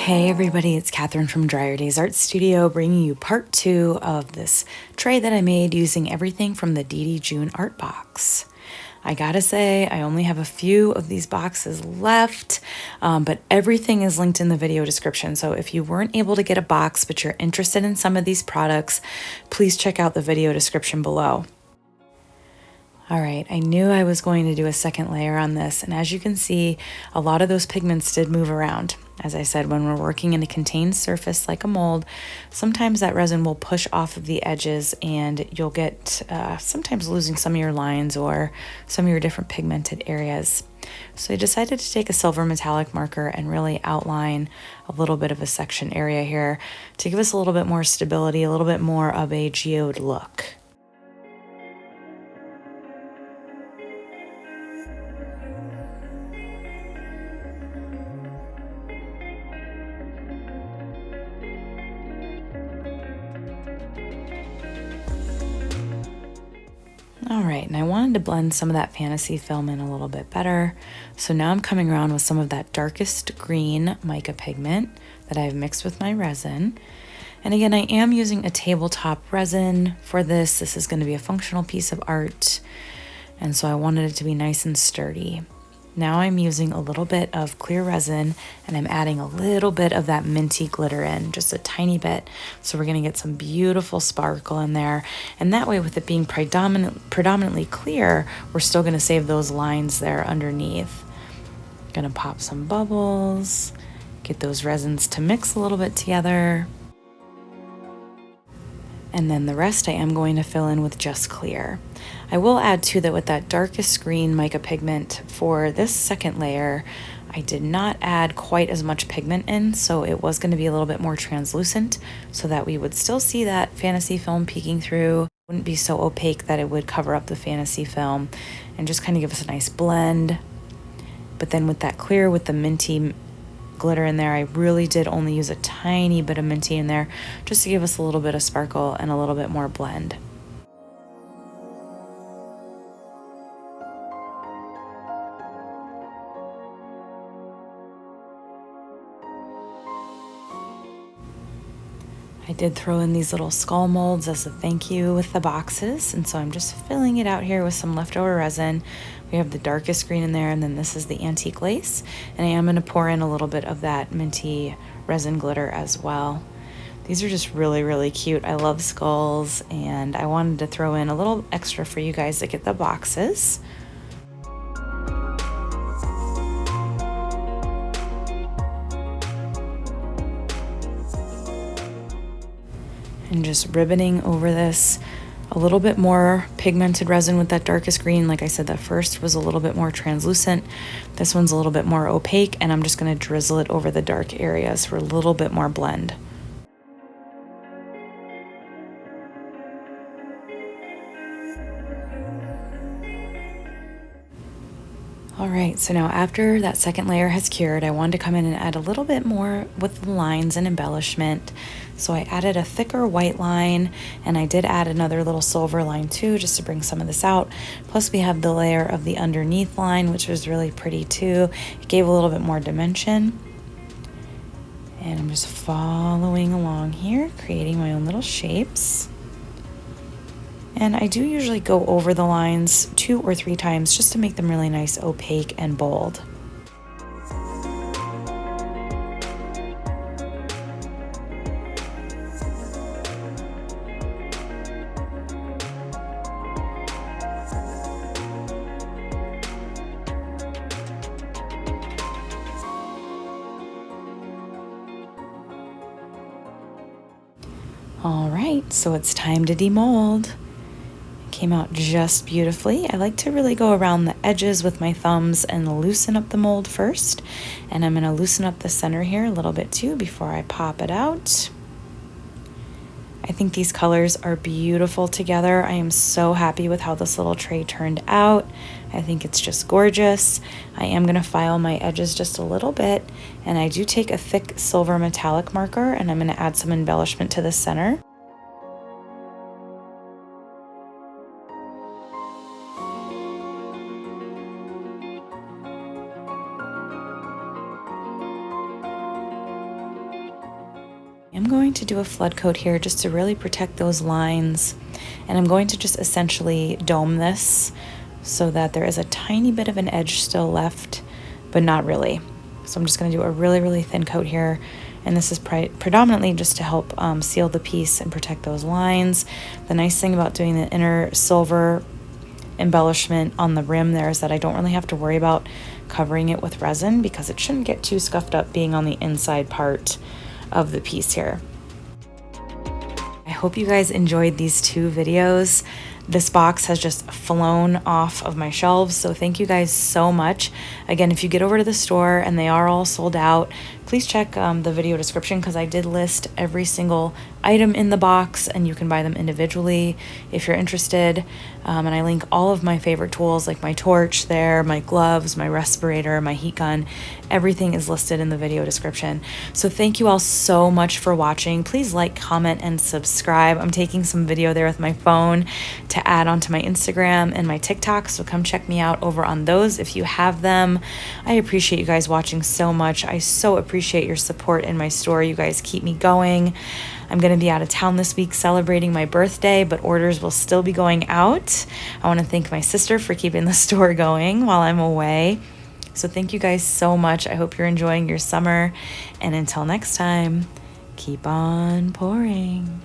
Hey everybody, it's Catherine from Dryer Days Art Studio bringing you part 2 of this tray that I made using everything from the Dee Dee June art box. I gotta say, I only have a few of these boxes left, but everything is linked in the video description. So if you weren't able to get a box but you're interested in some of these products, please check out the video description below. All right, I knew I was going to do a second layer on this, and as you can see, a lot of those pigments did move around. As I said, when we're working in a contained surface like a mold, sometimes that resin will push off of the edges and you'll get sometimes losing some of your lines or some of your different pigmented areas. So I decided to take a silver metallic marker and really outline a little bit of a section area here to give us a little bit more stability, a little bit more of a geode look. All right, and I wanted to blend some of that fantasy film in a little bit better. So now I'm coming around with some of that darkest green mica pigment that I've mixed with my resin. And again, I am using a tabletop resin for this. This is going to be a functional piece of art. And so I wanted it to be nice and sturdy. Now I'm using a little bit of clear resin and I'm adding a little bit of that minty glitter in, just a tiny bit. So we're gonna get some beautiful sparkle in there. And that way, with it being predominantly clear, we're still gonna save those lines there underneath. Gonna pop some bubbles, get those resins to mix a little bit together. And then the rest I am going to fill in with just clear. I will add too that with that darkest green mica pigment for this second layer, I did not add quite as much pigment in, so it was going to be a little bit more translucent so that we would still see that fantasy film peeking through. It wouldn't be so opaque that it would cover up the fantasy film and just kind of give us a nice blend. But then with that clear, with the minty glitter in there, I really did only use a tiny bit of minty in there just to give us a little bit of sparkle and a little bit more blend. I did throw in these little skull molds as a thank you with the boxes, and so I'm just filling it out here with some leftover resin. We have the darkest green in there, and then this is the antique lace, and I am going to pour in a little bit of that minty resin glitter as well. These are just really, really cute. I love skulls, and I wanted to throw in a little extra for you guys that get the boxes. And just ribboning over this a little bit more pigmented resin with that darkest green. Like I said, that first was a little bit more translucent. This one's a little bit more opaque, and I'm just going to drizzle it over the dark areas for a little bit more blend. All right, so now after that second layer has cured, I wanted to come in and add a little bit more with the lines and embellishment. So I added a thicker white line, and I did add another little silver line too, just to bring some of this out. Plus we have the layer of the underneath line, which was really pretty too. It gave a little bit more dimension. And I'm just following along here, creating my own little shapes. And I do usually go over the lines 2 or 3 times just to make them really nice, opaque, and bold. All right, so it's time to demold. Came out just beautifully. I like to really go around the edges with my thumbs and loosen up the mold first. And I'm going to loosen up the center here a little bit too before I pop it out. I think these colors are beautiful together. I am so happy with how this little tray turned out. I think it's just gorgeous. I am going to file my edges just a little bit, and I do take a thick silver metallic marker and I'm going to add some embellishment to the center. I'm going to do a flood coat here just to really protect those lines. And I'm going to just essentially dome this so that there is a tiny bit of an edge still left, but not really. So I'm just going to do a really, really thin coat here. And this is predominantly just to help seal the piece and protect those lines. The nice thing about doing the inner silver embellishment on the rim there is that I don't really have to worry about covering it with resin because it shouldn't get too scuffed up being on the inside part of the piece here. I hope you guys enjoyed these 2 videos. This box has just flown off of my shelves, so thank you guys so much. Again, if you get over to the store and they are all sold out, please check the video description because I did list every single item in the box and you can buy them individually if you're interested. And I link all of my favorite tools like my torch there, my gloves, my respirator, my heat gun. Everything is listed in the video description. So thank you all so much for watching. Please like, comment, and subscribe. I'm taking some video there with my phone to add onto my Instagram and my TikTok, so come check me out over on those if you have them. I appreciate you guys watching so much. I so appreciate your support in my store. You guys keep me going. I'm going to be out of town this week celebrating my birthday, but orders will still be going out. I want to thank my sister for keeping the store going while I'm away. So thank you guys so much. I hope you're enjoying your summer. And until next time, keep on pouring.